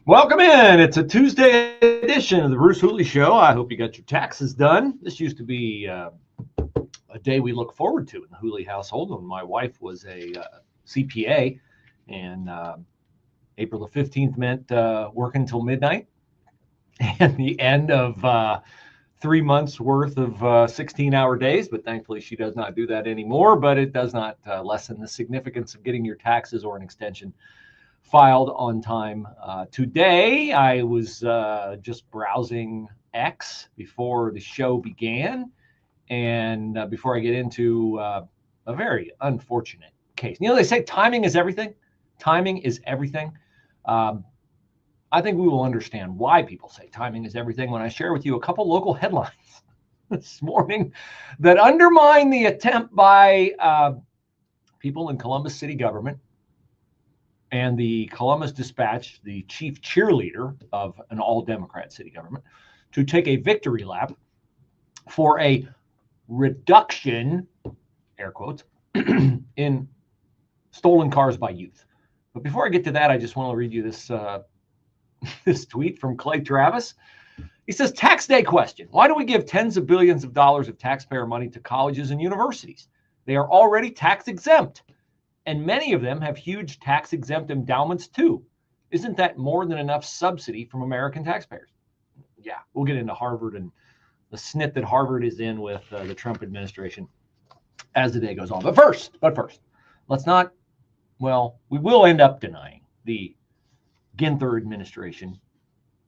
Welcome in. It's a Tuesday edition of the Bruce Hooley Show. I hope you got your taxes done. This used to be a day we look forward to in the Hooley household when my wife was a CPA, and April the 15th meant working until midnight and the end of 3 months worth of 16-hour days. But thankfully, she does not do that anymore. But it does not lessen the significance of getting your taxes or an extension filed on time. Today, I was just browsing X before the show began, and before I get into a very unfortunate case. You know, they say timing is everything. Timing is everything. I think we will understand why people say timing is everything when I share with you a couple local headlines this morning that undermine the attempt by people in Columbus city government and the Columbus Dispatch, the chief cheerleader of an all-Democrat city government, to take a victory lap for a reduction, air quotes, in stolen cars by youth. But before I get to that, I just want to read you this this tweet from Clay Travis. He says, tax day question. Why do we give tens of billions of dollars of taxpayer money to colleges and universities? They are already tax exempt, and many of them have huge tax exempt endowments too. Isn't that more than enough subsidy from American taxpayers? Yeah, we'll get into Harvard and the snit that Harvard is in with the Trump administration as the day goes on. But first, let's not, well, we will end up denying the Ginther administration,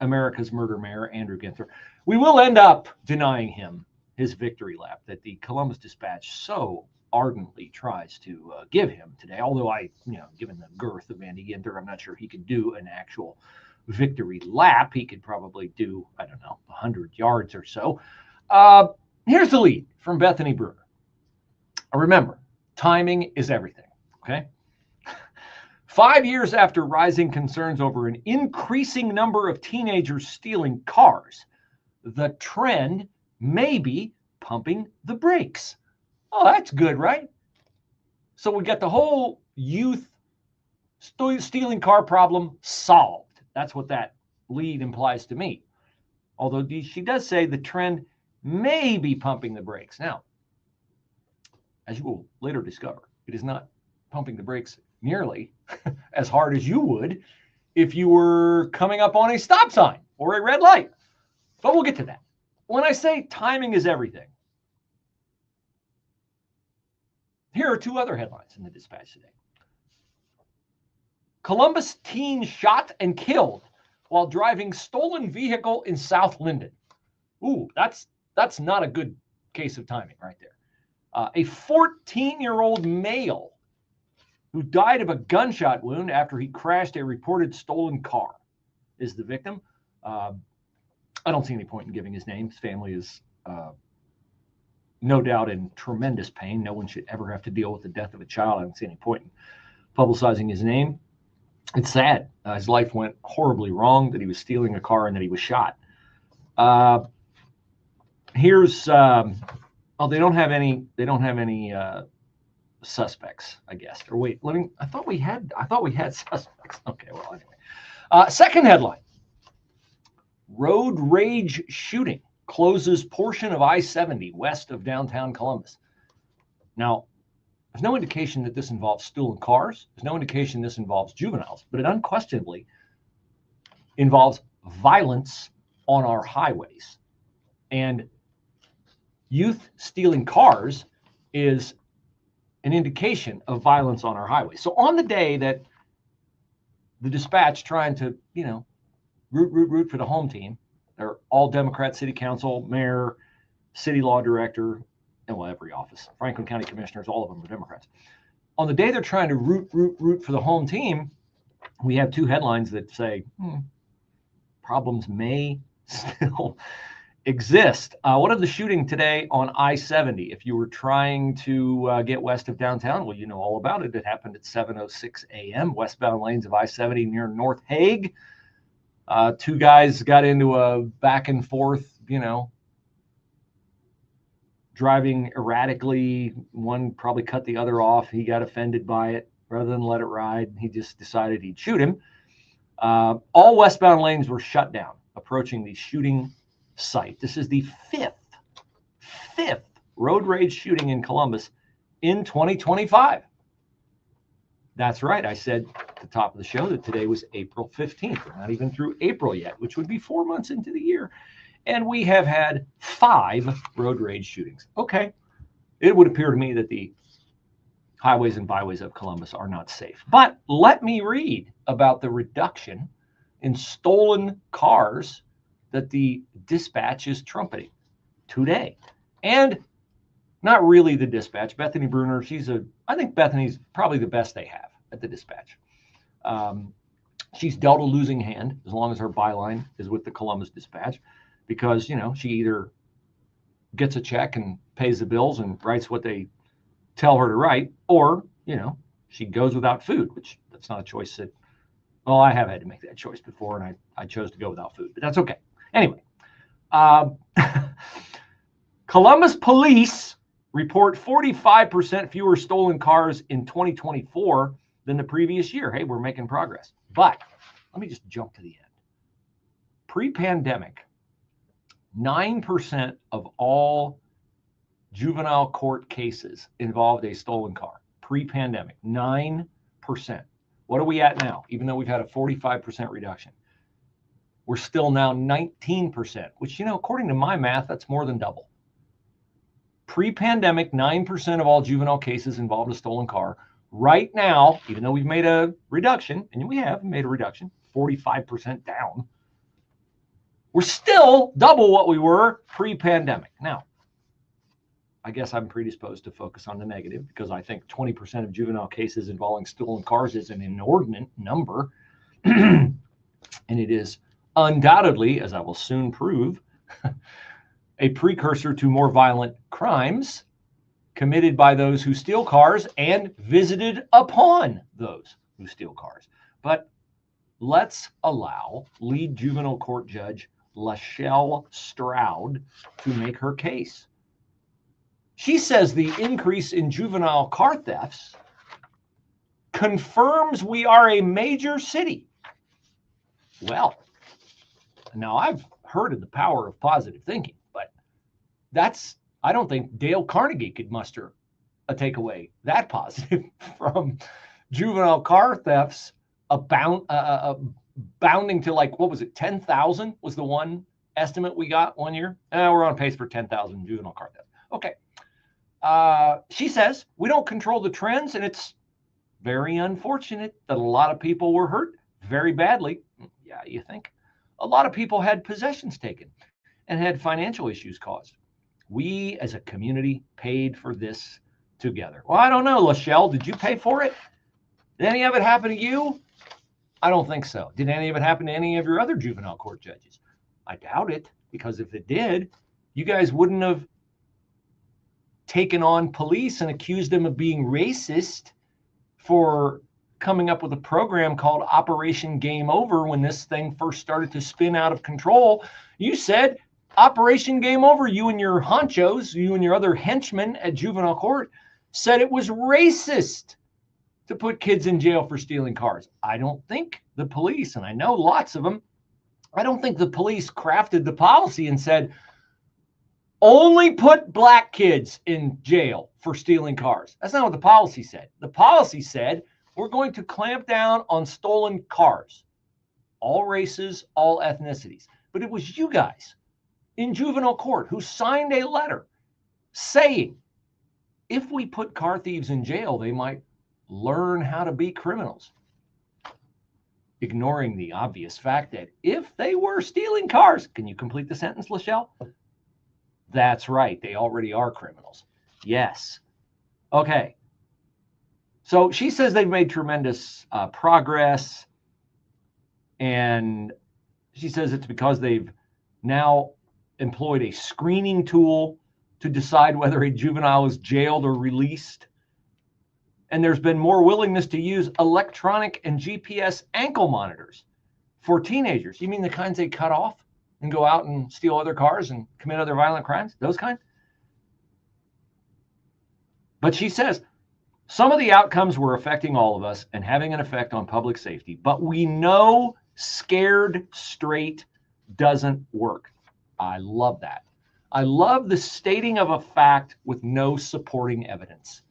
America's murder mayor, Andrew Ginther. We will end up denying him his victory lap that the Columbus Dispatch so ardently tries to give him today. Although given the girth of Andy Ginther, I'm not sure he could do an actual victory lap. He could probably do, 100 yards or so. Here's the lead from Bethany Brewer. Remember, timing is everything, okay? 5 years after rising concerns over an increasing number of teenagers stealing cars, the trend may be pumping the brakes. Oh, that's good, right? So we got the whole youth stealing car problem solved. That's what that lead implies to me. Although she does say the trend may be pumping the brakes. Now, as you will later discover, it is not pumping the brakes nearly as hard as you would if you were coming up on a stop sign or a red light. But we'll get to that. When I say timing is everything, here are two other headlines in the Dispatch today. Columbus teen shot and killed while driving stolen vehicle in South Linden. Ooh, that's not a good case of timing right there. A 14-year-old male who died of a gunshot wound after he crashed a reported stolen car is the victim. I don't see any point in giving his name. His family is no doubt in tremendous pain. No one should ever have to deal with the death of a child. I don't see any point in publicizing his name. It's sad. His life went horribly wrong, that he was stealing a car and that he was shot. Here's they don't have any suspects, I guess. Or wait, I thought we had suspects. Okay, well, anyway. Second headline. Road rage shooting closes portion of I-70 west of downtown Columbus. Now, there's no indication that this involves stolen cars. There's no indication this involves juveniles, but it unquestionably involves violence on our highways. And youth stealing cars is an indication of violence on our highways. So on the day that the Dispatch trying to, root for the home team, they're all Democrat city council, mayor, city law director, and every office, Franklin County commissioners, all of them are Democrats. On the day they're trying to root for the home team, we have two headlines that say problems may still exist. What of the shooting today on I-70? If you were trying to get west of downtown, well, you know all about it. It happened at 7:06 a.m. westbound lanes of I-70 near North Hague. Two guys got into a back and forth, driving erratically. One probably cut the other off. He got offended by it. Rather than let it ride, he just decided he'd shoot him. All westbound lanes were shut down approaching the shooting site. This is the fifth road rage shooting in Columbus in 2025. That's right. I said at the top of the show that today was April 15th. We're not even through April yet, which would be 4 months into the year. And we have had 5 road rage shootings. Okay. It would appear to me that the highways and byways of Columbus are not safe. But let me read about the reduction in stolen cars that the dispatch is trumpeting today. And not really the dispatch. Bethany Bruner, I think Bethany's probably the best they have at the dispatch. She's dealt a losing hand as long as her byline is with the Columbus Dispatch, because, she either gets a check and pays the bills and writes what they tell her to write, or, she goes without food, which that's not a choice that, well, I have had to make that choice before, and I chose to go without food, but that's okay. Anyway, Columbus police report 45% fewer stolen cars in 2024 than the previous year. Hey, we're making progress. But let me just jump to the end. Pre-pandemic, 9% of all juvenile court cases involved a stolen car. Pre-pandemic, 9%. What are we at now? Even though we've had a 45% reduction, we're still now 19%, which, according to my math, that's more than double. Pre-pandemic, 9% of all juvenile cases involved a stolen car. Right now, even though we've made a reduction, and we have made a reduction, 45% down, we're still double what we were pre-pandemic. Now, I guess I'm predisposed to focus on the negative, because I think 20% of juvenile cases involving stolen cars is an inordinate number. And it is undoubtedly, as I will soon prove, a precursor to more violent crimes committed by those who steal cars and visited upon those who steal cars. But let's allow lead juvenile court judge Lachelle Stroud to make her case. She says the increase in juvenile car thefts confirms we are a major city. Well, now I've heard of the power of positive thinking, but I don't think Dale Carnegie could muster a takeaway that positive from juvenile car thefts bounding to, like, what was it, 10,000 was the one estimate we got one year. We're on pace for 10,000 juvenile car thefts. Okay. She says we don't control the trends, and it's very unfortunate that a lot of people were hurt very badly. Yeah, you think? A lot of people had possessions taken and had financial issues caused. We as a community paid for this together. Well, I don't know, Lachelle, did you pay for it? Did any of it happen to you? I don't think so. Did any of it happen to any of your other juvenile court judges? I doubt it, because if it did, you guys wouldn't have taken on police and accused them of being racist for coming up with a program called Operation Game Over when this thing first started to spin out of control. You said, Operation Game Over, you and your honchos, you and your other henchmen at juvenile court said it was racist to put kids in jail for stealing cars. I don't think the police, and I know lots of them, I don't think the police crafted the policy and said, only put black kids in jail for stealing cars. That's not what the policy said. The policy said, we're going to clamp down on stolen cars, all races, all ethnicities. But it was you guys in juvenile court who signed a letter saying, if we put car thieves in jail, they might learn how to be criminals. Ignoring the obvious fact that if they were stealing cars, can you complete the sentence, Lachelle? That's right. They already are criminals. Yes. Okay. So she says they've made tremendous progress. And she says it's because they've now employed a screening tool to decide whether a juvenile is jailed or released. And there's been more willingness to use electronic and GPS ankle monitors for teenagers. You mean the kinds they cut off and go out and steal other cars and commit other violent crimes? Those kinds? But she says, some of the outcomes were affecting all of us and having an effect on public safety. But we know Scared straight doesn't work. I love that. I love the stating of a fact with no supporting evidence.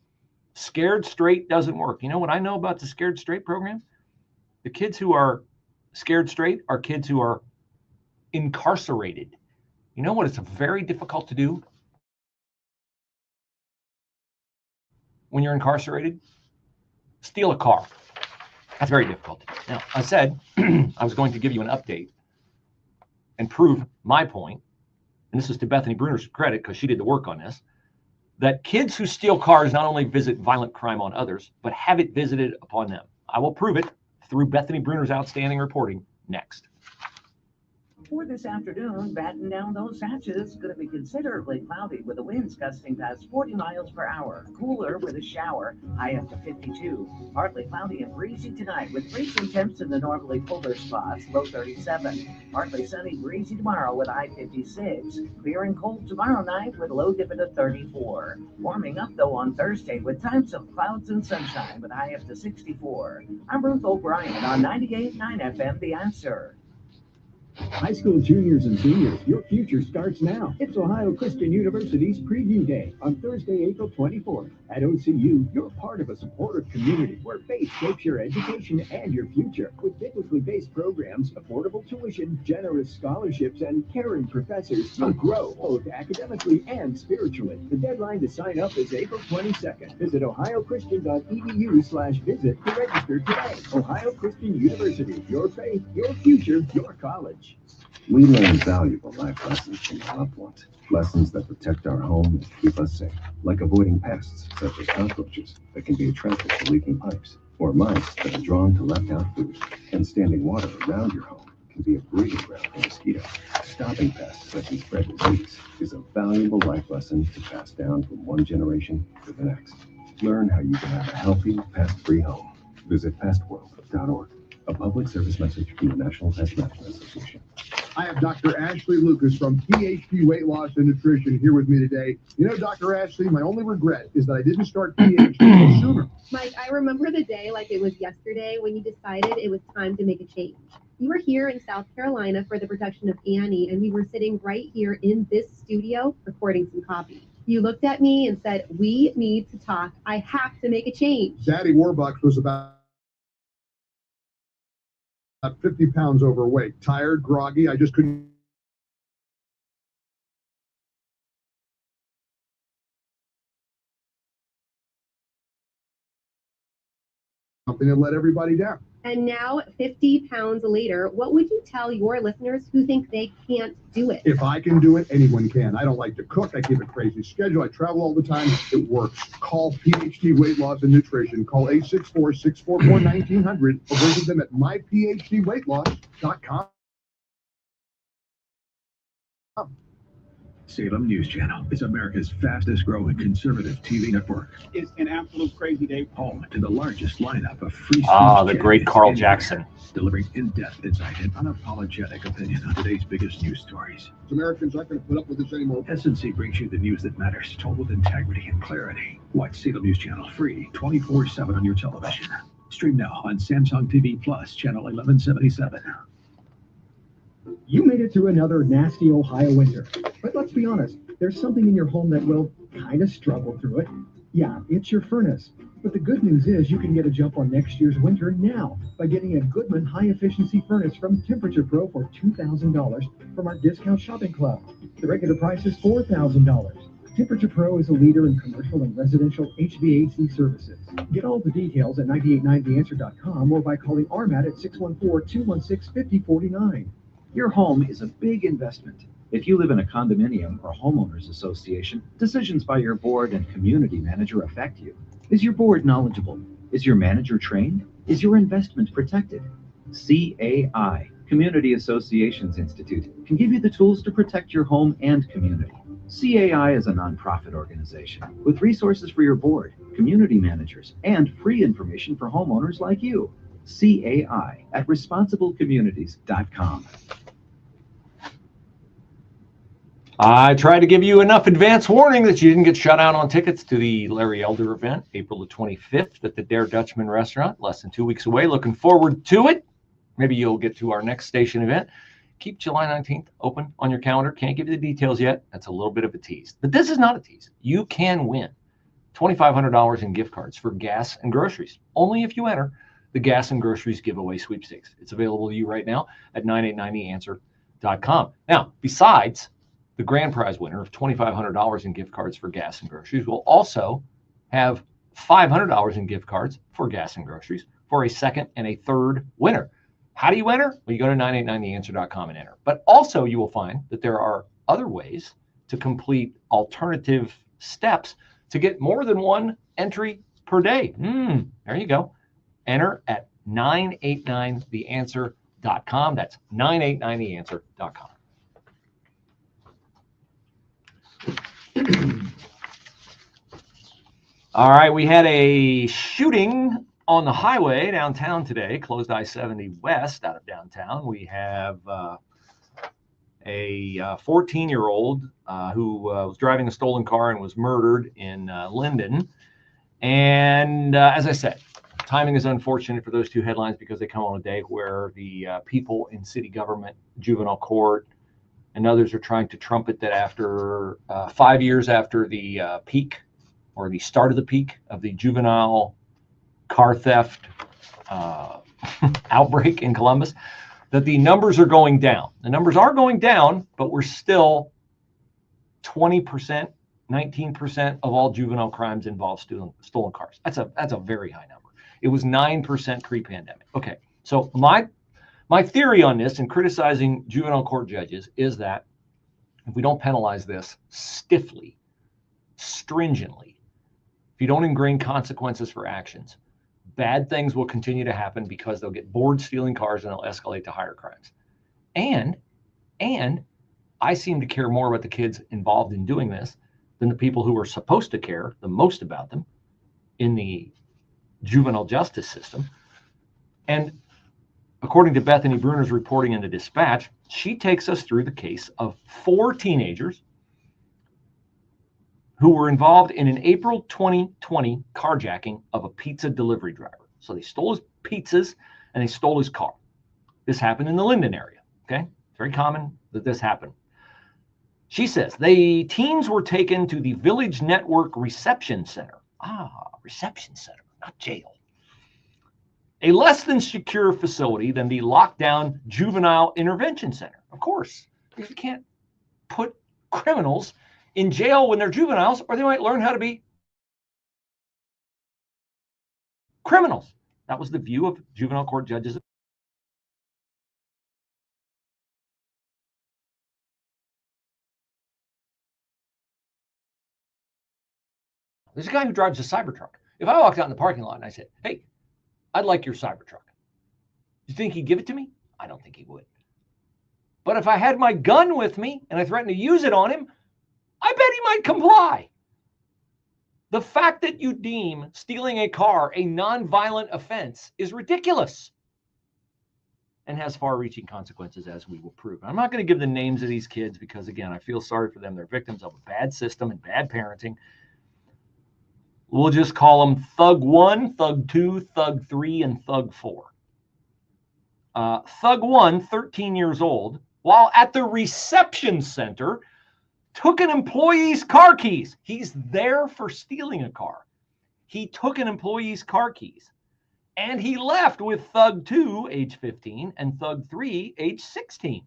Scared straight doesn't work. You know what I know about the Scared Straight program? The kids who are scared straight are kids who are incarcerated. You know what it's very difficult to do when you're incarcerated? Steal a car. That's very difficult. Now, I said I was going to give you an update and prove my point, and this is to Bethany Bruner's credit because she did the work on this, that kids who steal cars not only visit violent crime on others, but have it visited upon them. I will prove it through Bethany Bruner's outstanding reporting next. For this afternoon, batten down those hatches. Going to be considerably cloudy with the winds gusting past 40 miles per hour. Cooler with a shower, high up to 52. Partly cloudy and breezy tonight with freezing temps in the normally colder spots, low 37. Partly sunny, breezy tomorrow with high 56. Clear and cold tomorrow night with low dipping to 34. Warming up though on Thursday with times of clouds and sunshine with high up to 64. I'm Ruth O'Brien on 98.9 FM, The Answer. High school juniors and seniors, your future starts now. It's Ohio Christian University's Preview Day on Thursday, April 24th. At OCU, you're part of a supportive community where faith shapes your education and your future. With biblically based programs, affordable tuition, generous scholarships, and caring professors, you'll grow both academically and spiritually. The deadline to sign up is April 22nd. Visit ohiochristian.edu/visit to register today. Ohio Christian University, your faith, your future, your college. We learn valuable life lessons from our loved ones. Lessons that protect our home and keep us safe. Like avoiding pests such as cockroaches that can be attracted to leaking pipes, or mice that are drawn to left out food. And standing water around your home can be a breeding ground for mosquitoes. Stopping pests that can spread disease is a valuable life lesson to pass down from one generation to the next. Learn how you can have a healthy, pest-free home. Visit pestworld.org. A public service message from the National Pest Management Association. I have Dr. Ashley Lucas from PhD Weight Loss and Nutrition here with me today. You know, Dr. Ashley, my only regret is that I didn't start PhD sooner. Mike, I remember the day like it was yesterday when you decided it was time to make a change. You were here in South Carolina for the production of Annie, and we were sitting right here in this studio recording some copy. You looked at me and said, "We need to talk. I have to make a change." Daddy Warbucks was about 50 pounds overweight, tired, groggy. I just couldn't. Something that let everybody down. And now, 50 pounds later, what would you tell your listeners who think they can't do it? If I can do it, anyone can. I don't like to cook. I keep a crazy schedule. I travel all the time. It works. Call PhD Weight Loss and Nutrition. Call 864-644-1900 or visit them at myphdweightloss.com. Salem News Channel is America's fastest growing conservative TV network. It's an absolute crazy day. Home to the largest lineup of free speech the great candidates Carl anywhere, Jackson. delivering in-depth insight and unapologetic opinion on today's biggest news stories. Americans aren't going to put up with this anymore. SNC brings you the news that matters, told with integrity and clarity. Watch Salem News Channel free 24/7 on your television. Stream now on Samsung TV Plus, channel 1177. You made it through another nasty Ohio winter. But let's be honest, there's something in your home that will kind of struggle through it. Yeah, it's your furnace. But the good news is you can get a jump on next year's winter now by getting a Goodman high-efficiency furnace from Temperature Pro for $2,000 from our discount shopping club. The regular price is $4,000. Temperature Pro is a leader in commercial and residential HVAC services. Get all the details at 989theanswer.com or by calling RMAT at 614-216-5049. Your home is a big investment. If you live in a condominium or homeowners association, decisions by your board and community manager affect you. Is your board knowledgeable? Is your manager trained? Is your investment protected? CAI, Community Associations Institute, can give you the tools to protect your home and community. CAI is a nonprofit organization with resources for your board, community managers, and free information for homeowners like you. CAI at responsiblecommunities.com. I tried to give you enough advance warning that you didn't get shut out on tickets to the Larry Elder event, April the 25th at the Dare Dutchman restaurant, less than 2 weeks away. Looking forward to it. maybe you'll get to our next station event. Keep July 19th open on your calendar. Can't give you the details yet. That's a little bit of a tease. But this is not a tease. You can win $2,500 in gift cards for gas and groceries, only if you enter the gas and groceries giveaway sweepstakes. It's available to you right now at 9890answer.com. Now, besides the grand prize winner of $2,500 in gift cards for gas and groceries, we'll also have $500 in gift cards for gas and groceries for a second and a third winner. How do you enter? Well, you go to 9890answer.com and enter. But also you will find that there are other ways to complete alternative steps to get more than one entry per day. There you go. Enter at 989theanswer.com. That's 989theanswer.com. All right, we had a shooting on the highway downtown today, closed I-70 west out of downtown. We have a 14-year-old who was driving a stolen car and was murdered in Linden. And as I said, timing is unfortunate for those two headlines because they come on a day where the people in city government, juvenile court, and others are trying to trumpet that after 5 years after the peak or the start of the peak of the juvenile car theft outbreak in Columbus, that the numbers are going down. The numbers are going down, but we're still 20%, 19% of all juvenile crimes involve stolen cars. That's a very high number. It was 9% pre-pandemic. Okay, so my theory on this and criticizing juvenile court judges is that if we don't penalize this stiffly, stringently, if you don't ingrain consequences for actions, bad things will continue to happen because they'll get bored stealing cars and they'll escalate to higher crimes. And I seem to care more about the kids involved in doing this than the people who are supposed to care the most about them in the juvenile justice system. And according to Bethany Bruner's reporting in the Dispatch, she takes us through the case of 4 teenagers who were involved in an April 2020 carjacking of a pizza delivery driver. So they stole his pizzas and they stole his car. This happened in the Linden area, okay? It's very common that this happened. She says, the teens were taken to the Village Network Reception Center. Reception center, not jail. A less than secure facility than the lockdown Juvenile Intervention Center. Of course, because you can't put criminals in jail when they're juveniles, or they might learn how to be criminals. That was the view of juvenile court judges. There's a guy who drives a Cybertruck. If I walked out in the parking lot and I said, hey, I'd like your Cybertruck, you think he'd give it to me? I don't think he would. But if I had my gun with me and I threatened to use it on him, I bet he might comply. The fact that you deem stealing a car a non-violent offense is ridiculous and has far-reaching consequences, as we will prove. I'm not going to give the names of these kids because, again, I feel sorry for them. They're victims of a bad system and bad parenting. We'll just call them Thug 1, Thug 2, Thug 3, and Thug 4. Thug 1, 13 years old, while at the reception center, took an employee's car keys. He's there for stealing a car. He took an employee's car keys and he left with Thug 2, age 15, and Thug 3, age 16.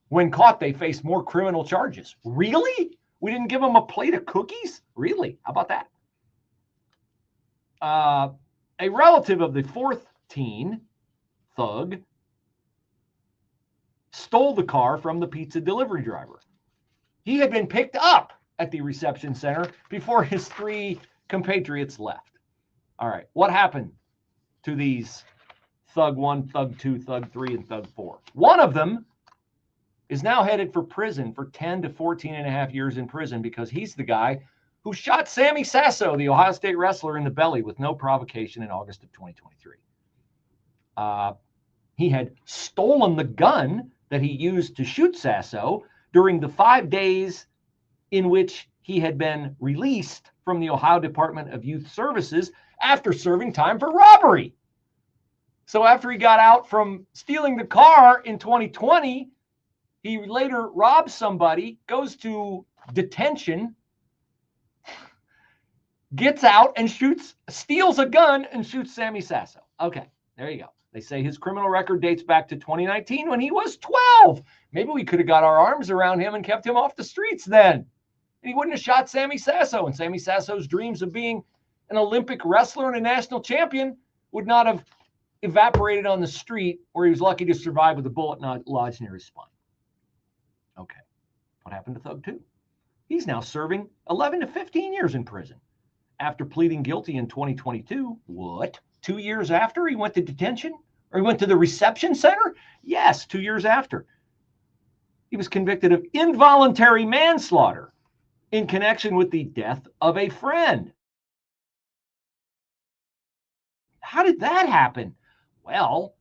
When caught, they faced more criminal charges. Really? We didn't give them a plate of cookies? Really? How about that? A relative of the 4th teen, Thug, stole the car from the pizza delivery driver. He had been picked up at the reception center before his 3 compatriots left. All right, what happened to these Thug 1, Thug 2, Thug 3, and Thug 4? One of them is now headed for prison for 10 to 14 and a half years in prison because he's the guy who shot Sammy Sasso, the Ohio State wrestler, in the belly with no provocation in August of 2023. He had stolen the gun that he used to shoot Sasso during the 5 days in which he had been released from the Ohio Department of Youth Services after serving time for robbery. So after he got out from stealing the car in 2020, he later robs somebody, goes to detention, gets out and steals a gun and shoots Sammy Sasso. Okay, there you go. They say his criminal record dates back to 2019 when he was 12. Maybe we could have got our arms around him and kept him off the streets then. And he wouldn't have shot Sammy Sasso. And Sammy Sasso's dreams of being an Olympic wrestler and a national champion would not have evaporated on the street where he was lucky to survive with a bullet not lodged near his spine. Okay, what happened to Thug 2? He's now serving 11 to 15 years in prison. After pleading guilty in 2022, what? 2 years after he went to detention? Or he went to the reception center? Yes, 2 years after. He was convicted of involuntary manslaughter in connection with the death of a friend. How did that happen? Well,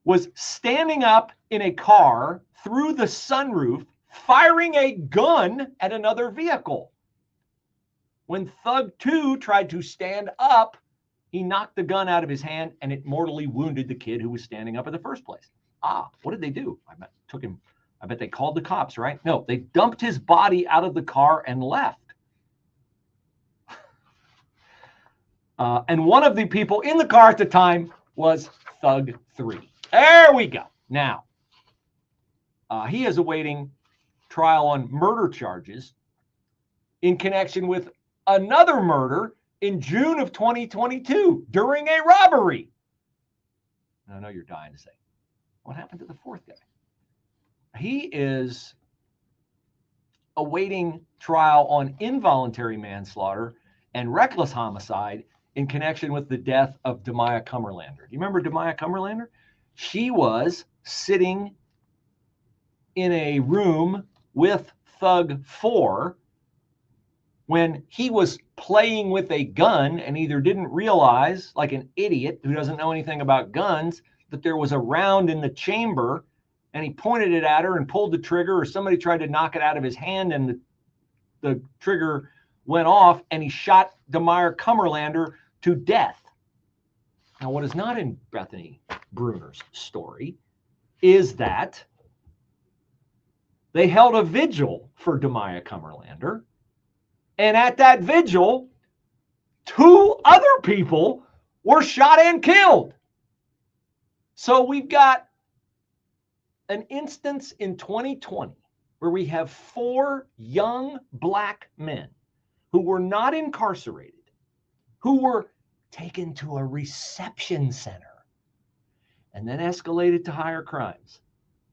was standing up in a car through the sunroof, firing a gun at another vehicle. When Thug 2 tried to stand up, he knocked the gun out of his hand and it mortally wounded the kid who was standing up in the first place. What did they do? I bet they called the cops, right? No, they dumped his body out of the car and left. And one of the people in the car at the time was Thug 3. There we go. Now, he is awaiting trial on murder charges in connection with another murder in June of 2022 during a robbery. And I know you're dying to say, what happened to the fourth guy? He is awaiting trial on involuntary manslaughter and reckless homicide in connection with the death of Demaya Cumberlander. Do you remember Demaya Cumberlander? She was sitting in a room with Thug 4 when he was playing with a gun and either didn't realize, like an idiot who doesn't know anything about guns, that there was a round in the chamber, and he pointed it at her and pulled the trigger, or somebody tried to knock it out of his hand and the trigger went off and he shot Demaya Cumberlander to death. Now, what is not in Bethany Bruner's story is that they held a vigil for Demaya Cumberlander, and at that vigil, 2 other people were shot and killed. So we've got an instance in 2020 where we have 4 young black men who were not incarcerated, who were taken to a reception center and then escalated to higher crimes.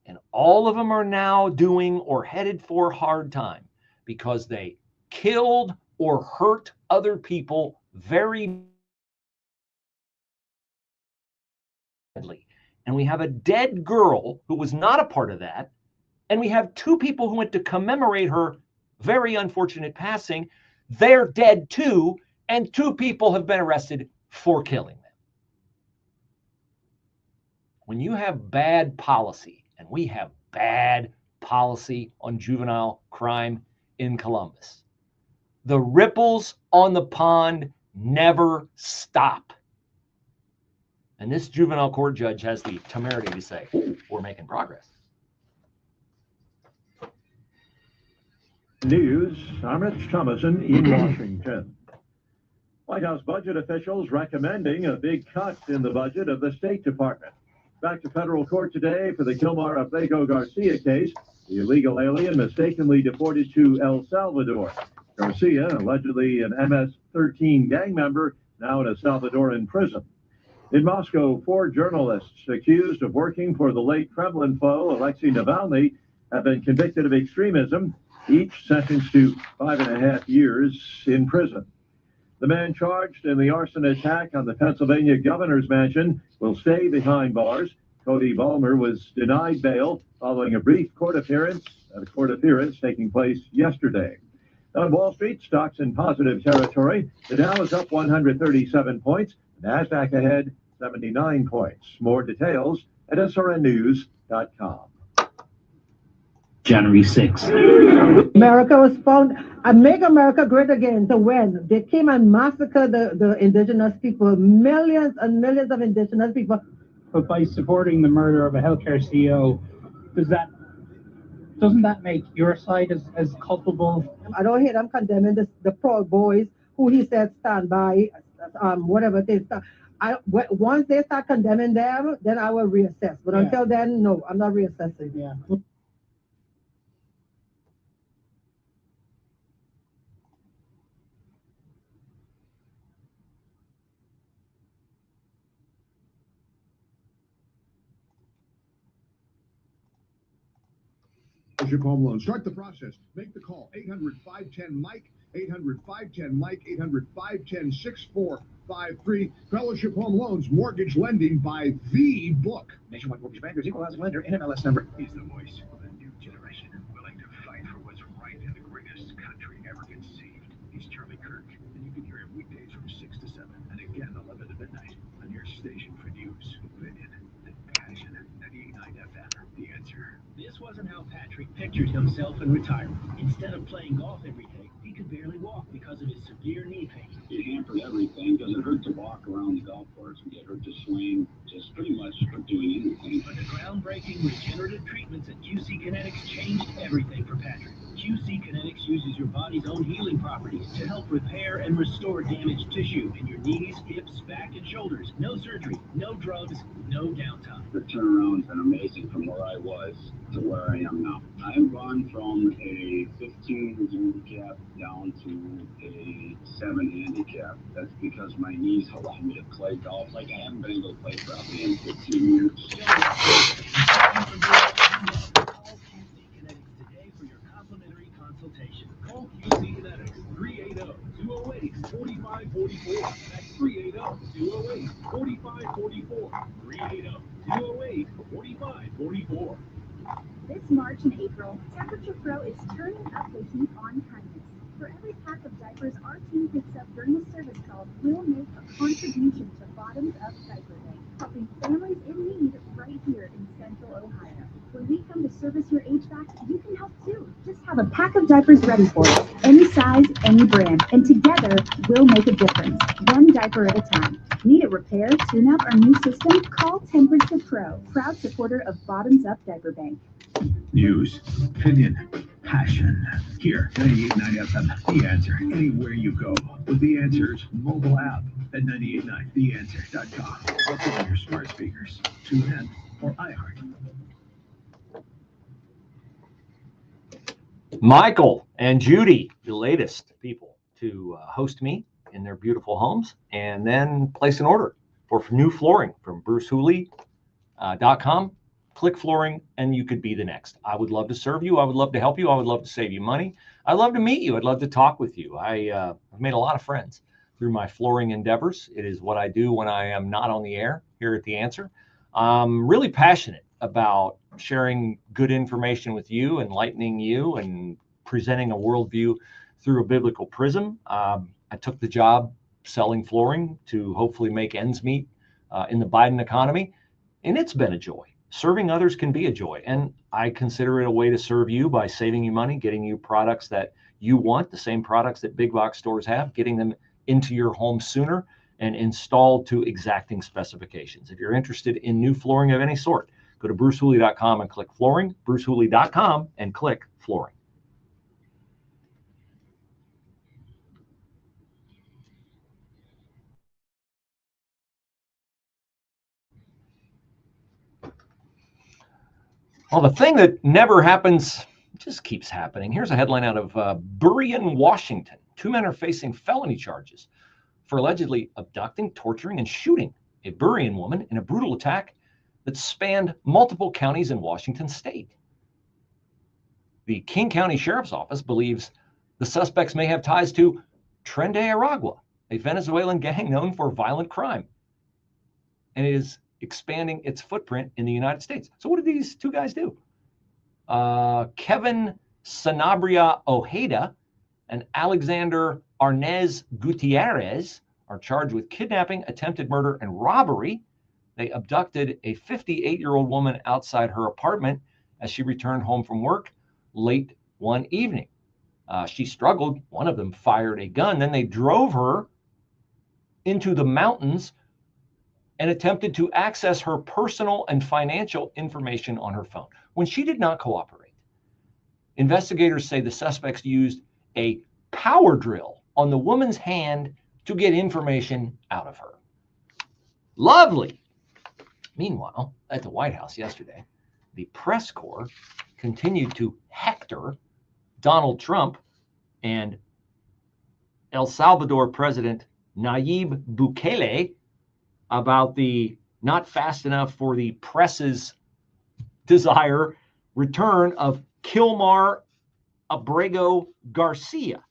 And all of them are now doing or headed for hard time because they killed or hurt other people very badly. And we have a dead girl who was not a part of that. And we have 2 people who went to commemorate her very unfortunate passing. They're dead too. And 2 people have been arrested for killing them. When you have bad policy, and we have bad policy on juvenile crime in Columbus, the ripples on the pond never stop. And this juvenile court judge has the temerity to say, we're making progress. News, I'm Rich Thomason in Washington. White House budget officials recommending a big cut in the budget of the State Department. Back to federal court today for the Kilmar Abrego Garcia case, the illegal alien mistakenly deported to El Salvador. Garcia, allegedly an MS-13 gang member, now in a Salvadoran prison. In Moscow, 4 journalists accused of working for the late Kremlin foe, Alexei Navalny, have been convicted of extremism, each sentenced to 5.5 years in prison. The man charged in the arson attack on the Pennsylvania governor's mansion will stay behind bars. Cody Ballmer was denied bail following a brief court appearance taking place yesterday. On Wall Street, stocks in positive territory. The Dow is up 137 points. The NASDAQ ahead 79 points. More details at srnnews.com. January 6th. America was found and make America great again. So when they came and massacred the indigenous people, millions and millions of indigenous people. But by supporting the murder of a healthcare CEO, doesn't that make your side as culpable? I don't hear them condemning the Proud Boys who he said stand by, whatever they start. Once they start condemning them, then I will reassess. But until then, no, I'm not reassessing. Yeah. Home loan. Start the process. Make the call. 800-510-MIKE, 800-510-MIKE, 800-510-6453. Fellowship Home Loans, mortgage lending by the book. Nationwide Mortgage Bankers, equal housing lender, NMLS number. He's the voice of a new generation, willing to fight for what's right in the greatest country ever conceived. He's Charlie Kirk, and you can hear him weekdays from 6 to 7, and again 11 to midnight on your station for news, opinion, and passion. 98.9 FM. The Answer. This wasn't how Patrick pictured himself in retirement. Instead of playing golf every day, he could barely walk because of his severe knee pain. It hampered everything because it hurt to walk around the golf course and get hurt to swing, just pretty much hurt doing anything. But the groundbreaking regenerative treatments at QC Kinetics changed everything for Patrick. QC Kinetics uses your body's own healing properties to help repair and restore damaged tissue in your knees, hips, back, and shoulders. No surgery, no drugs, no downtime. The turnaround's been amazing from where I was to where I am now. I've gone from a 15 handicap down to a 7 handicap. That's because my knees allow me to play golf like I haven't been able to play probably in 15 years. Call QC Kinetics 380-208-4544. That's 380-208-4544. 380-208-4544. This March and April, Temperature Pro is turning up the heat on kindness. For every pack of diapers our team picks up during the service call, we'll make a contribution to Bottoms Up Diaper Bank, helping families in need right here in Central Ohio. When we come to service your HVAC, you can help too. Just have a pack of diapers ready for us, any size, any brand, and together we'll make a difference, one diaper at a time. Need a repair, tune-up, or new system? Call Temperature Pro, proud supporter of Bottoms Up Diaper Bank. News, opinion, passion. Here, 98.9 FM, The Answer. Anywhere you go with The Answer's mobile app at 98.9theanswer.com. Also on your smart speakers, TuneIn, or iHeart. Michael and Judy, the latest people to host me in their beautiful homes and then place an order for new flooring from BruceHooley.com. Click flooring and you could be the next. I would love to serve you. I would love to help you. I would love to save you money. I'd love to meet you. I'd love to talk with you. I've made a lot of friends through my flooring endeavors. It is what I do when I am not on the air here at The Answer. I'm really passionate about sharing good information with you, enlightening you, and presenting a worldview through a biblical prism. I took the job selling flooring to hopefully make ends meet in the Biden economy, and it's been a joy. Serving others can be a joy, and I consider it a way to serve you by saving you money, getting you products that you want, the same products that big box stores have, getting them into your home sooner and installed to exacting specifications. If you're interested in new flooring of any sort, go to BruceHooley.com and click flooring, BruceHooley.com and click flooring. Well, the thing that never happens just keeps happening. Here's a headline out of Burien, Washington. 2 men are facing felony charges for allegedly abducting, torturing, and shooting a Burien woman in a brutal attack that spanned multiple counties in Washington state. The King County Sheriff's Office believes the suspects may have ties to Tren de Aragua, a Venezuelan gang known for violent crime, and it is expanding its footprint in the United States. So what did these two guys do? Kevin Sanabria Ojeda and Alexander Arnez Gutierrez are charged with kidnapping, attempted murder, and robbery. They abducted a 58-year-old woman outside her apartment as she returned home from work, late one evening. She struggled. One of them fired a gun. Then they drove her into the mountains and attempted to access her personal and financial information on her phone. When she did not cooperate, investigators say the suspects used a power drill on the woman's hand to get information out of her. Lovely. Meanwhile, at the White House yesterday, the press corps continued to hector Donald Trump and El Salvador President Nayib Bukele about the not fast enough for the press's desire return of Kilmar Abrego Garcia,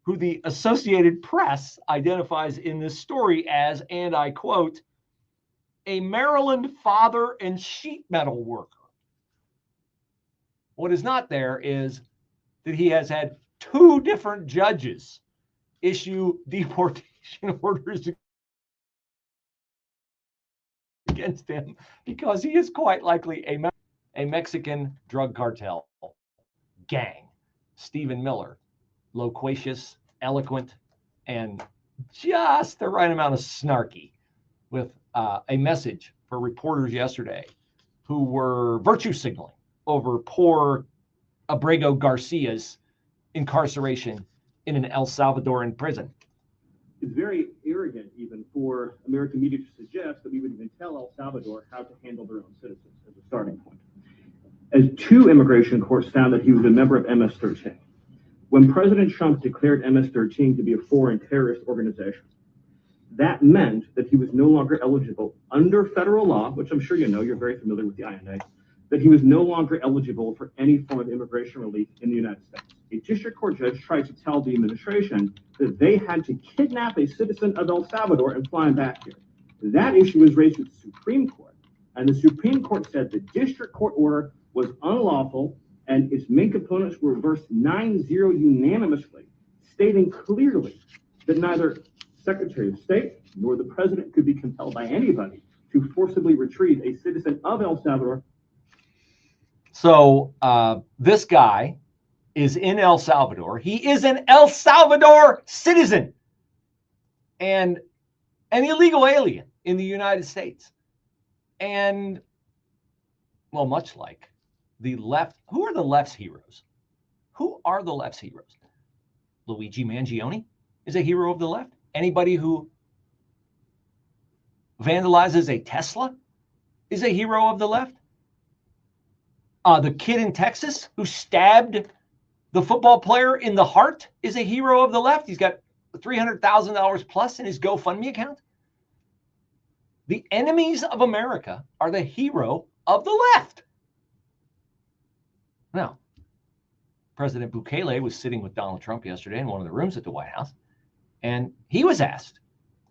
who the Associated Press identifies in this story as, and I quote, a Maryland father and sheet metal worker. What is not there is that he has had 2 different judges issue deportation orders against him because he is quite likely a Mexican drug cartel gang. Stephen Miller, loquacious, eloquent, and just the right amount of snarky, with a message for reporters yesterday who were virtue signaling over poor Abrego Garcia's incarceration in an El Salvadoran prison. It's very arrogant even for American media to suggest that we would even tell El Salvador how to handle their own citizens as a starting point. As 2 immigration courts found that he was a member of MS-13. When President Trump declared MS-13 to be a foreign terrorist organization, that meant that he was no longer eligible under federal law, which I'm sure you know, you're very familiar with the INA, that he was no longer eligible for any form of immigration relief in the United States. A district court judge tried to tell the administration that they had to kidnap a citizen of El Salvador and fly him back here. That issue was raised with the Supreme Court, and the Supreme Court said the district court order was unlawful, and its main components were reversed 9-0 unanimously, stating clearly that neither Secretary of State nor the president could be compelled by anybody to forcibly retrieve a citizen of El Salvador. So this guy is in El Salvador. He is an El Salvador citizen and an illegal alien in the United States. And, well, much like the left, who are the left's heroes? Who are the left's heroes? Luigi Mangione is a hero of the left. Anybody who vandalizes a Tesla is a hero of the left. The kid in Texas who stabbed the football player in the heart is a hero of the left. He's got $300,000 plus in his GoFundMe account. The enemies of America are the hero of the left. Now, President Bukele was sitting with Donald Trump yesterday in one of the rooms at the White House, and he was asked,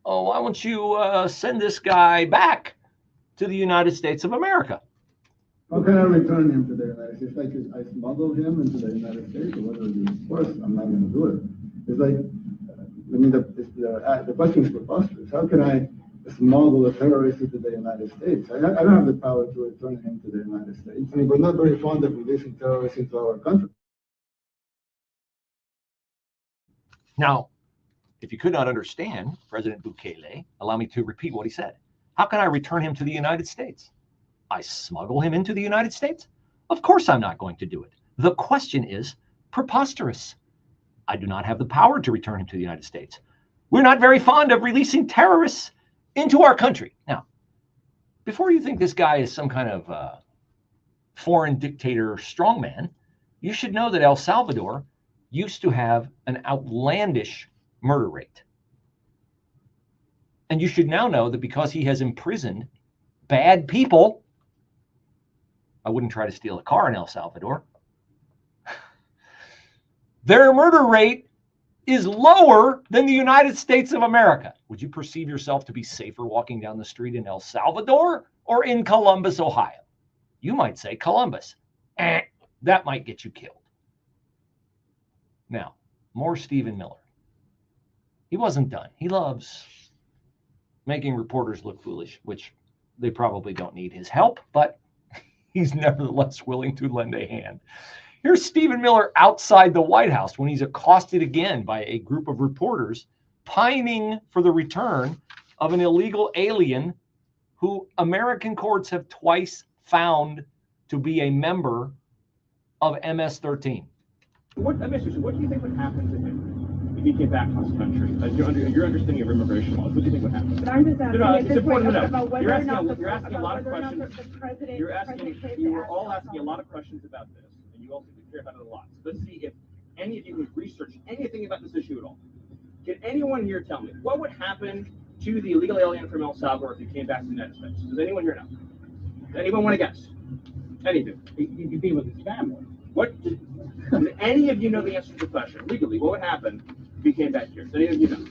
oh, why don't you send this guy back to the United States of America? How can I return him to the United States? Like, I smuggle him into the United States, or whatever it is. Of course, I'm not going to do it. It's like, I mean, the question is preposterous. How can I smuggle a terrorist into the United States? I don't have the power to return him to the United States. I mean, we're not very fond of releasing terrorists into our country. Now, if you could not understand President Bukele, allow me to repeat what he said. How can I return him to the United States? I smuggle him into the United States? Of course I'm not going to do it. The question is preposterous. I do not have the power to return him to the United States. We're not very fond of releasing terrorists into our country. Now, before you think this guy is some kind of foreign dictator strongman, you should know that El Salvador used to have an outlandish murder rate. And you should now know that because he has imprisoned bad people, I wouldn't try to steal a car in El Salvador. Their murder rate is lower than the United States of America. Would you perceive yourself to be safer walking down the street in El Salvador or in Columbus, Ohio? You might say Columbus. That might get you killed. Now, more Stephen Miller. He wasn't done. He loves making reporters look foolish, which they probably don't need his help, but he's nevertheless willing to lend a hand. Here's Stephen Miller outside the White House when he's accosted again by a group of reporters pining for the return of an illegal alien who American courts have twice found to be a member of MS-13. What do you think would happen to him if he came back to this country? Your understanding of immigration laws, what do you think would happen? But I'm just asking it's important to know. about whether You're or not asking a lot of questions. You were all asking a lot of questions about this, and you all seem to care about it a lot. So let's see if any of you would research anything about this issue at all. Can anyone here tell me what would happen to the illegal alien from El Salvador if he came back to the United States? Does anyone here know? Does anyone want to guess? Anything? He could be with his family. What? Does any of you know the answer to the question? Legally, what would happen if he came back here? Does any of you know?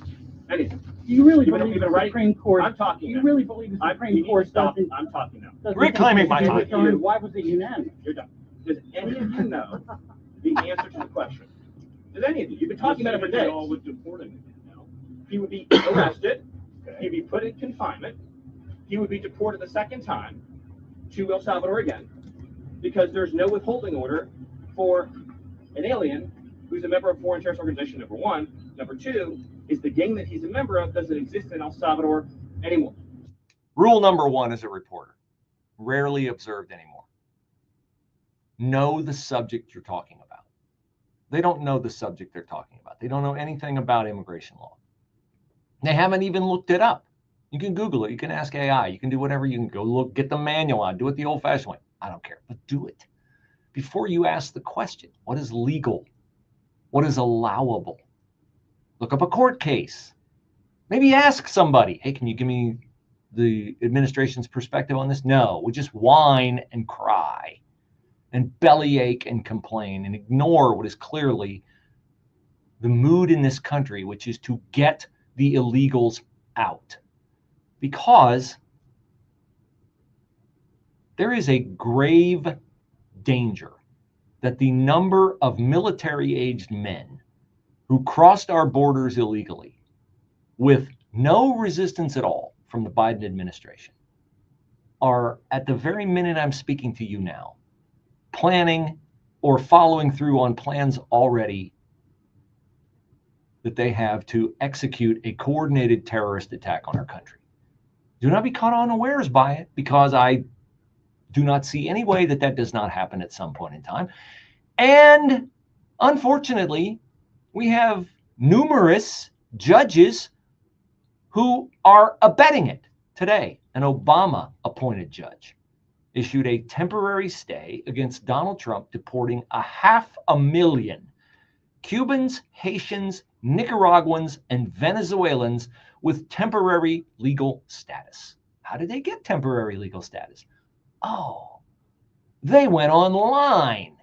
Anything? Do you really Even believe the right? Supreme Court? I'm talking. You really believe the Supreme Court doesn't? I'm talking now. doesn't Reclaiming my time. Why was it unanimous? You're done. Does any of you know the answer to the question? Does any of you? You've been talking about it for days. All would deport him again now. He would be arrested. He'd be put in confinement. He would be deported the second time to El Salvador again, because there's no withholding order for an alien who's a member of a foreign terrorist organization, number one. Number two is the gang that he's a member of doesn't exist in El Salvador anymore. Rule number one as a reporter, rarely observed anymore. Know the subject you're talking about. They don't know the subject they're talking about. They don't know anything about immigration law. They haven't even looked it up. You can Google it. You can ask AI. You can do whatever. You can go look, get the manual on, do it the old-fashioned way. I don't care, but do it. Before you ask the question, what is legal? What is allowable? Look up a court case. Maybe ask somebody, hey, can you give me the administration's perspective on this? No, we just whine and cry and bellyache and complain and ignore what is clearly the mood in this country, which is to get the illegals out. Because there is a grave danger that the number of military-aged men who crossed our borders illegally with no resistance at all from the Biden administration are, at the very minute I'm speaking to you now, planning or following through on plans already that they have to execute a coordinated terrorist attack on our country. Do not be caught unawares by it, because I do not see any way that that does not happen at some point in time. And unfortunately, we have numerous judges who are abetting it. Today, an Obama-appointed judge issued a temporary stay against Donald Trump deporting 500,000 Cubans, Haitians, Nicaraguans, and Venezuelans with temporary legal status. How did they get temporary legal status? Oh, they went online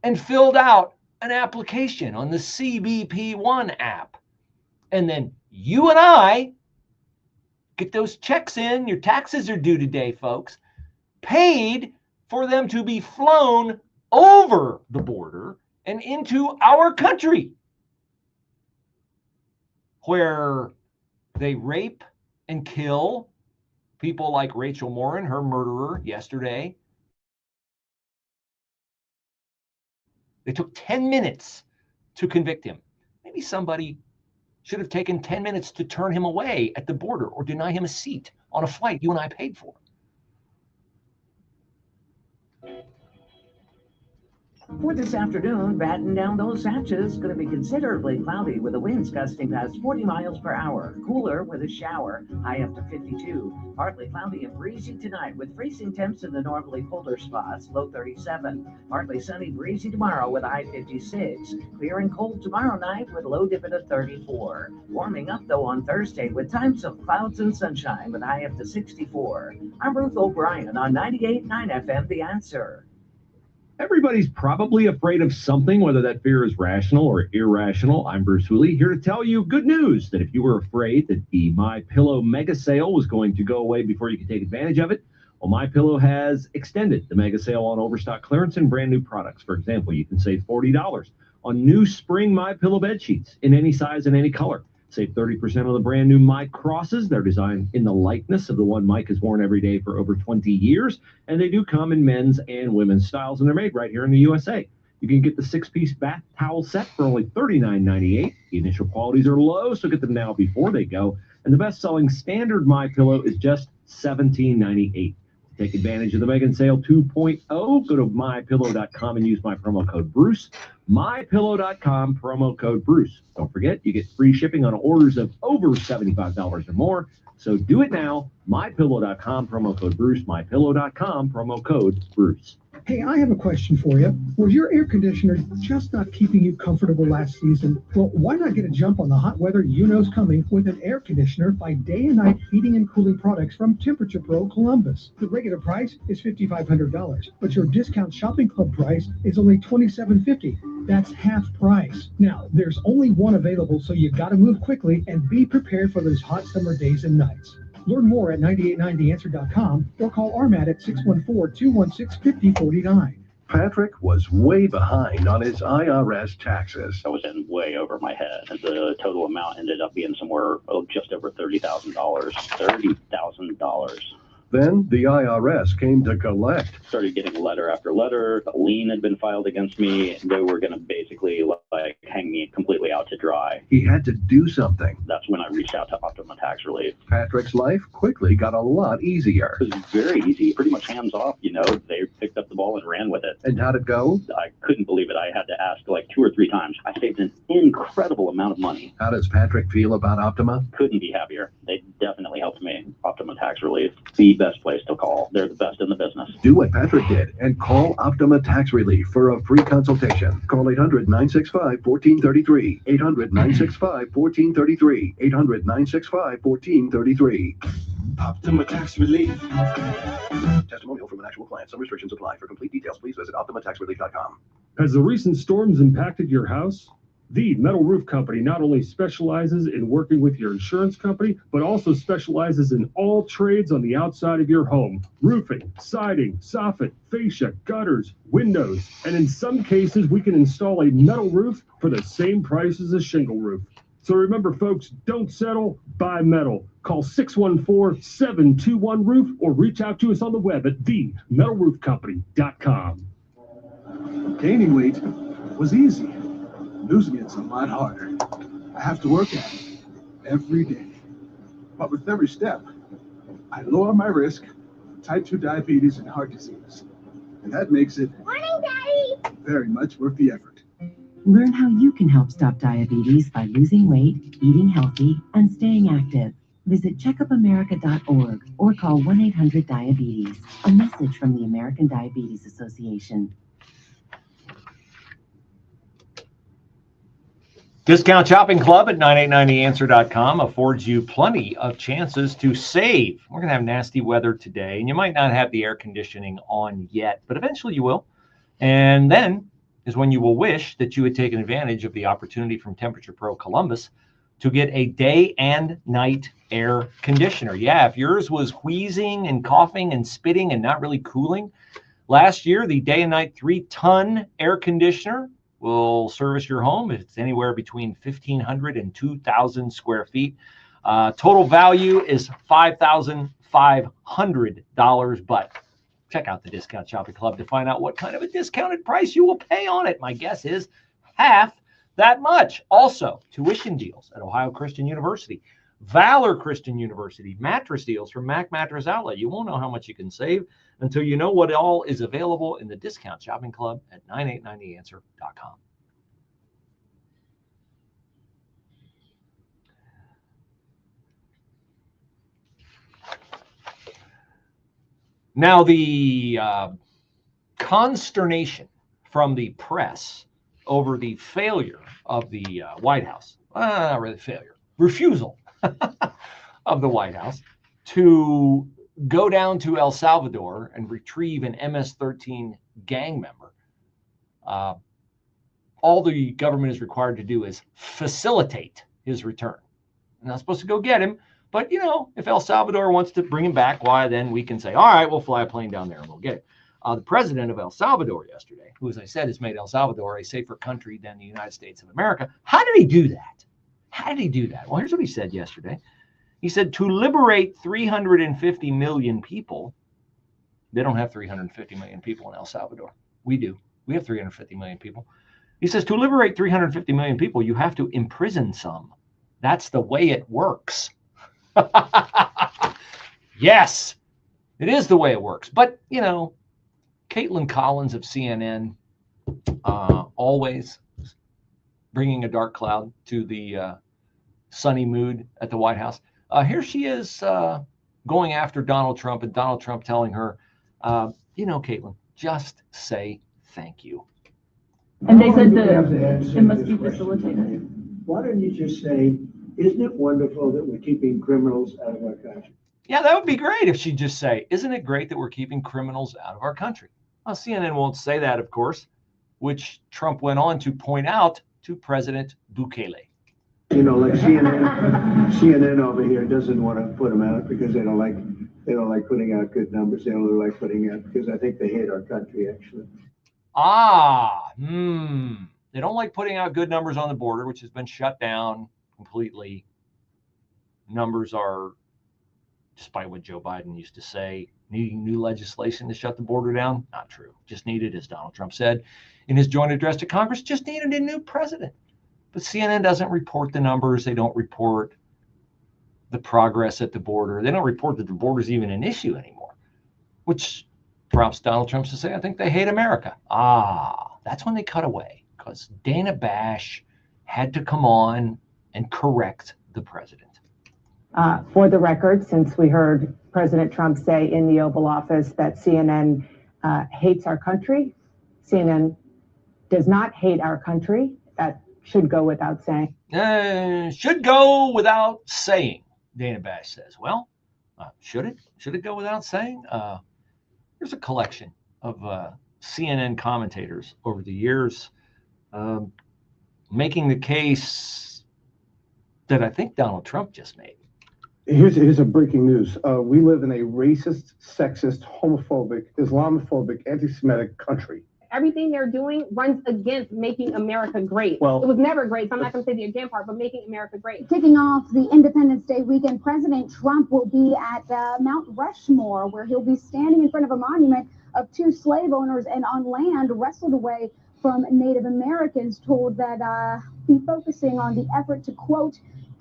and filled out an application on the CBP1 app. And then you and I get those checks in. Your taxes are due today, folks. Paid for them to be flown over the border and into our country, where they rape and kill people like Rachel Morin, her murderer, yesterday. They took 10 minutes to convict him. Maybe somebody should have taken 10 minutes to turn him away at the border or deny him a seat on a flight you and I paid for. For this afternoon, batten down those hatches. Going to be considerably cloudy with the winds gusting past 40 miles per hour. Cooler with a shower, high up to 52. Partly cloudy and breezy tonight with freezing temps in the normally colder spots, low 37. Partly sunny, breezy tomorrow with high 56. Clear and cold tomorrow night with low dip at 34. Warming up though on Thursday with times of clouds and sunshine with high up to 64. I'm Ruth O'Brien on 98.9 FM, The Answer. Everybody's probably afraid of something, whether that fear is rational or irrational. I'm Bruce Hooley, here to tell you good news that if you were afraid that the MyPillow mega sale was going to go away before you could take advantage of it, well, MyPillow has extended the mega sale on overstock clearance and brand new products. For example, you can save $40 on new spring MyPillow bed sheets in any size and any color. Save 30% on the brand new Mike Crosses. They're designed in the likeness of the one Mike has worn every day for over 20 years. And they do come in men's and women's styles, and they're made right here in the USA. You can get the 6-piece bath towel set for only $39.98. The initial qualities are low, so get them now before they go. And the best-selling standard MyPillow is just $17.98. To take advantage of the Megan Sale 2.0, go to mypillow.com and use my promo code Bruce. mypillow.com, promo code Bruce. Don't forget, you get free shipping on orders of over $75 or more. So do it now. mypillow.com, promo code Bruce. mypillow.com, promo code Bruce. Hey, I have a question for you. Was your air conditioner just not keeping you comfortable last season? Well, why not get a jump on the hot weather you know's coming with an air conditioner by day and night heating and cooling products from Temperature Pro Columbus? The regular price is $5,500, but your discount shopping club price is only $2,750. That's half price. Now, there's only one available, so you gotta move quickly and be prepared for those hot summer days and nights. Learn more at 9890answer.com or call RMAT at 614-216-5049. Patrick was way behind on his IRS taxes. I was in way over my head. The total amount ended up being somewhere just over $30,000. $30,000. Then the IRS came to collect. Started getting letter after letter. The lien had been filed against me. They were going to basically hang me completely out to dry. He had to do something. That's when I reached out to Optima Tax Relief. Patrick's life quickly got a lot easier. It was very easy, pretty much hands off. They picked up the ball and ran with it. And how'd it go? I couldn't believe it. I had to ask 2 or 3 times. I saved an incredible amount of money. How does Patrick feel about Optima? Couldn't be happier. They definitely helped me. Optima Tax Relief, the best place to call. They're the best in the business. Do what Patrick did and call Optima Tax Relief for a free consultation. Call 800-965-1433. 800-965-1433. 800-965-1433. Optima Tax Relief. Testimonial from an actual client. Some restrictions apply. For complete details, please visit OptimaTaxRelief.com. Has the recent storms impacted your house? The Metal Roof Company not only specializes in working with your insurance company, but also specializes in all trades on the outside of your home. Roofing, siding, soffit, fascia, gutters, windows, and in some cases, we can install a metal roof for the same price as a shingle roof. So remember, folks, don't settle, buy metal. Call 614-721-ROOF or reach out to us on the web at themetalroofcompany.com. Gaining weight was easy. Losing it's a lot harder. I have to work at it every day. But with every step, I lower my risk of type 2 diabetes and heart disease. And that makes it very much worth the effort. Learn how you can help stop diabetes by losing weight, eating healthy, and staying active. Visit checkupamerica.org or call 1-800-DIABETES. A message from the American Diabetes Association. Discount Shopping Club at 9890answer.com affords you plenty of chances to save. We're going to have nasty weather today, and you might not have the air conditioning on yet, but eventually you will. And then is when you will wish that you had taken advantage of the opportunity from Temperature Pro Columbus to get a day and night air conditioner. Yeah, if yours was wheezing and coughing and spitting and not really cooling, last year the day and night 3-ton air conditioner will service your home if it's anywhere between 1,500 and 2,000 square feet. Total value is $5,500, but check out the Discount Shopping Club to find out what kind of a discounted price you will pay on it. My guess is half that much. Also, tuition deals at Ohio Christian University, Valor Christian University, mattress deals from Mac Mattress Outlet. You won't know how much you can save until you know what all is available in the Discount Shopping Club at 9890answer.com. Now, the consternation from the press over the failure of the White House, not really failure, refusal of the White House to go down to El Salvador and retrieve an MS-13 gang member. All the government is required to do is facilitate his return. They're not supposed to go get him, but if El Salvador wants to bring him back, why then we can say, all right, we'll fly a plane down there and we'll get him. The president of El Salvador yesterday, who, as I said, has made El Salvador a safer country than the United States of America. How did he do that? How did he do that? Well, here's what he said yesterday. He said to liberate 350 million people. They don't have 350 million people in El Salvador. We do. We have 350 million people. He says to liberate 350 million people, you have to imprison some. That's the way it works. Yes, it is the way it works. But, you know, Caitlin Collins of CNN, always bringing a dark cloud to the sunny mood at the White House. Here she is going after Donald Trump, and Donald Trump telling her, you know, Caitlin, just say thank you. And they said that it must be facilitated. Why don't you just say, isn't it wonderful that we're keeping criminals out of our country? Yeah, that would be great if she'd just say, isn't it great that we're keeping criminals out of our country? Well, CNN won't say that, of course, which Trump went on to point out to President Bukele. You know, like CNN over here doesn't want to put them out because they don't like putting out good numbers. They only like putting out because I think they hate our country, actually. They don't like putting out good numbers on the border, which has been shut down completely. Numbers are, despite what Joe Biden used to say, needing new legislation to shut the border down. Not true. Just needed, as Donald Trump said in his joint address to Congress, just needed a new president. But CNN doesn't report the numbers. They don't report the progress at the border. They don't report that the border is even an issue anymore, which prompts Donald Trump to say, I think they hate America. That's when they cut away, because Dana Bash had to come on and correct the president. For the record, since we heard President Trump say in the Oval Office that CNN hates our country, CNN does not hate our country. That should go without saying. Should go without saying, Dana Bash says. Well, should it? Should it go without saying? Here's a collection of CNN commentators over the years making the case that I think Donald Trump just made. Here's a breaking news. We live in a racist, sexist, homophobic, Islamophobic, anti-Semitic country. Everything they're doing runs against making America great. Well, it was never great, so I'm not going to say the again part, but making America great. Kicking off the Independence Day weekend, President Trump will be at Mount Rushmore, where he'll be standing in front of a monument of 2 slave owners and on land wrestled away from Native Americans, told that be focusing on the effort to, quote,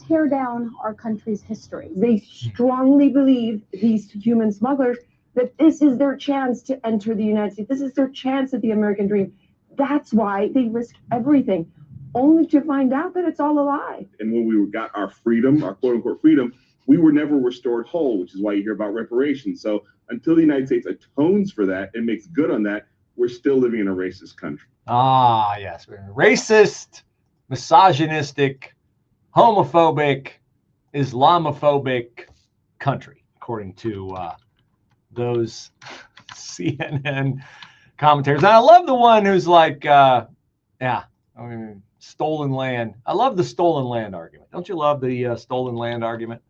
tear down our country's history. They strongly believe, these human smugglers, that this is their chance to enter the United States. This is their chance at the American dream. That's why they risk everything, only to find out that it's all a lie. And when we got our freedom, our quote unquote freedom, we were never restored whole, which is why you hear about reparations. So until the United States atones for that and makes good on that, we're still living in a racist country. Yes, we're in a racist, misogynistic, homophobic, Islamophobic country, according to those CNN commentators. And I love the one who's like, stolen land. I love the stolen land argument. Don't you love the stolen land argument?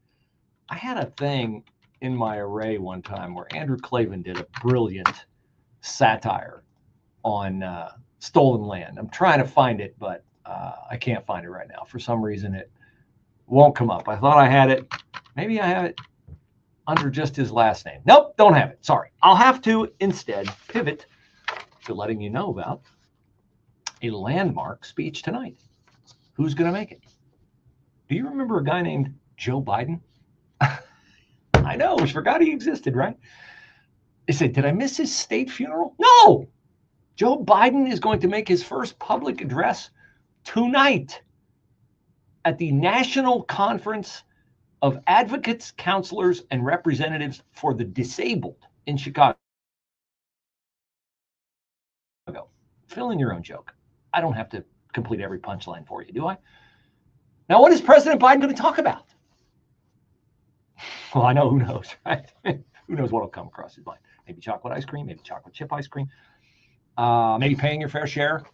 I had a thing in my array one time where Andrew Klavan did a brilliant satire on stolen land. I'm trying to find it, but I can't find it right now. For some reason, it won't come up. I thought I had it. Maybe I have it under just his last name. Nope, don't have it. Sorry. I'll have to instead pivot to letting you know about a landmark speech tonight. Who's going to make it? Do you remember a guy named Joe Biden? I know, I forgot he existed, right? They said, did I miss his state funeral? No! Joe Biden is going to make his first public address tonight at the National Conference of Advocates, Counselors, and Representatives for the Disabled in Chicago. Fill in your own joke. I don't have to complete every punchline for you, do I? Now, what is President Biden going to talk about? Well, I know who knows, right? Who knows what will come across his mind? Maybe chocolate ice cream, maybe chocolate chip ice cream, maybe paying your fair share,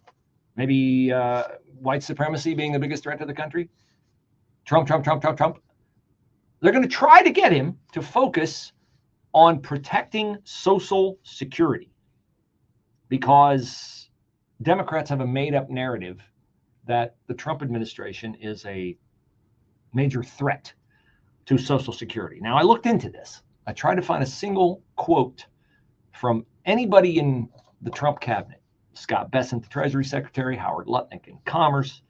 maybe white supremacy being the biggest threat to the country. Trump. They're going to try to get him to focus on protecting Social Security because Democrats have a made-up narrative that the Trump administration is a major threat to Social Security. Now, I looked into this. I tried to find a single quote from anybody in the Trump cabinet. Scott Bessent, the Treasury Secretary, Howard Lutnick in Commerce.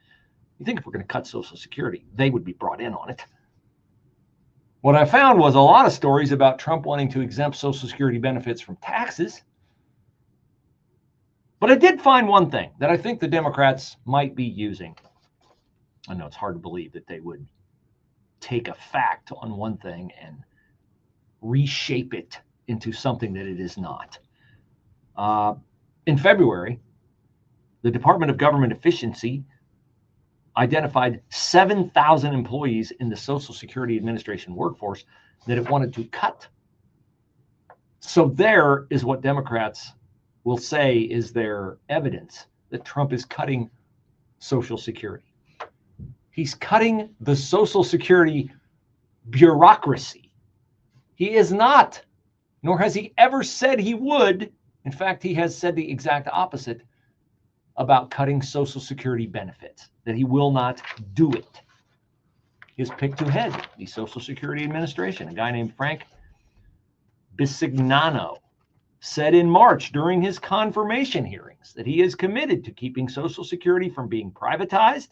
You think if we're going to cut Social Security, they would be brought in on it. What I found was a lot of stories about Trump wanting to exempt Social Security benefits from taxes. But I did find one thing that I think the Democrats might be using. I know it's hard to believe that they would take a fact on one thing and reshape it into something that it is not. In February, the Department of Government Efficiency identified 7,000 employees in the Social Security Administration workforce that it wanted to cut. So there is what Democrats will say is their evidence that Trump is cutting Social Security. He's cutting the Social Security bureaucracy. He is not, nor has he ever said he would. In fact, he has said the exact opposite about cutting Social Security benefits, that he will not do it. His pick to head the Social Security Administration, a guy named Frank Bisignano, said in March during his confirmation hearings that he is committed to keeping Social Security from being privatized,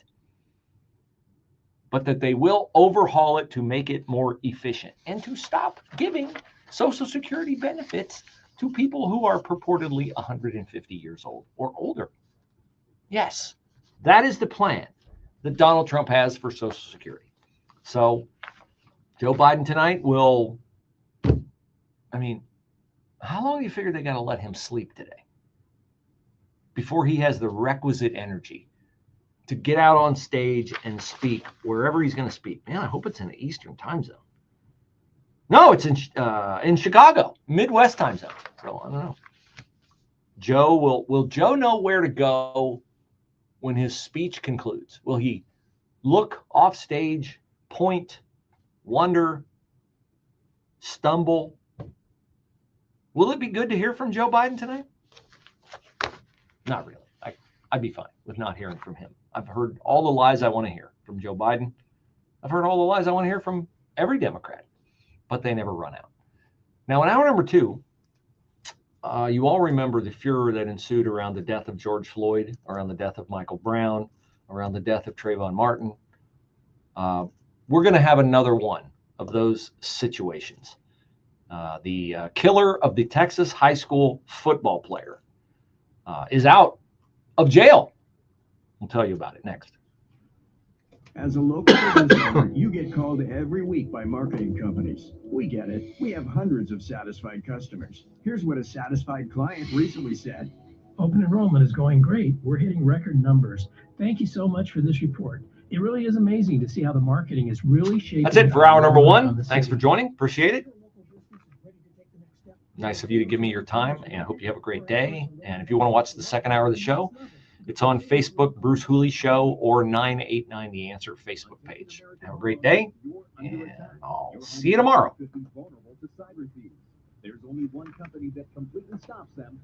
but that they will overhaul it to make it more efficient and to stop giving Social Security benefits to people who are purportedly 150 years old or older. Yes, that is the plan that Donald Trump has for Social Security. So Joe Biden tonight will, how long do you figure they got to let him sleep today before he has the requisite energy to get out on stage and speak wherever he's going to speak? Man, I hope it's in the Eastern time zone. No, it's in Chicago, Midwest time zone. So I don't know. Joe will Joe know where to go when his speech concludes? Will he look off stage, point, wonder, stumble? Will it be good to hear from Joe Biden tonight? Not really. I'd be fine with not hearing from him. I've heard all the lies I want to hear from Joe Biden. I've heard all the lies I want to hear from every Democrat, but they never run out. Now, in hour number 2, you all remember the furor that ensued around the death of George Floyd, around the death of Michael Brown, around the death of Trayvon Martin. We're going to have another one of those situations. The killer of the Texas high school football player is out of jail. We'll tell you about it next. As a local business owner, you get called every week by marketing companies. We get it. We have hundreds of satisfied customers. Here's what a satisfied client recently said. Open enrollment is going great. We're hitting record numbers. Thank you so much for this report. It really is amazing to see how the marketing is really shaping. That's it for hour number 1. Thanks for joining. Appreciate it. Nice of you to give me your time, and I hope you have a great day. And if you want to watch the second hour of the show, it's on Facebook, Bruce Hooley Show, or 989 The Answer Facebook page. Have a great day, and I'll see you tomorrow. There's only one company that completely stops them.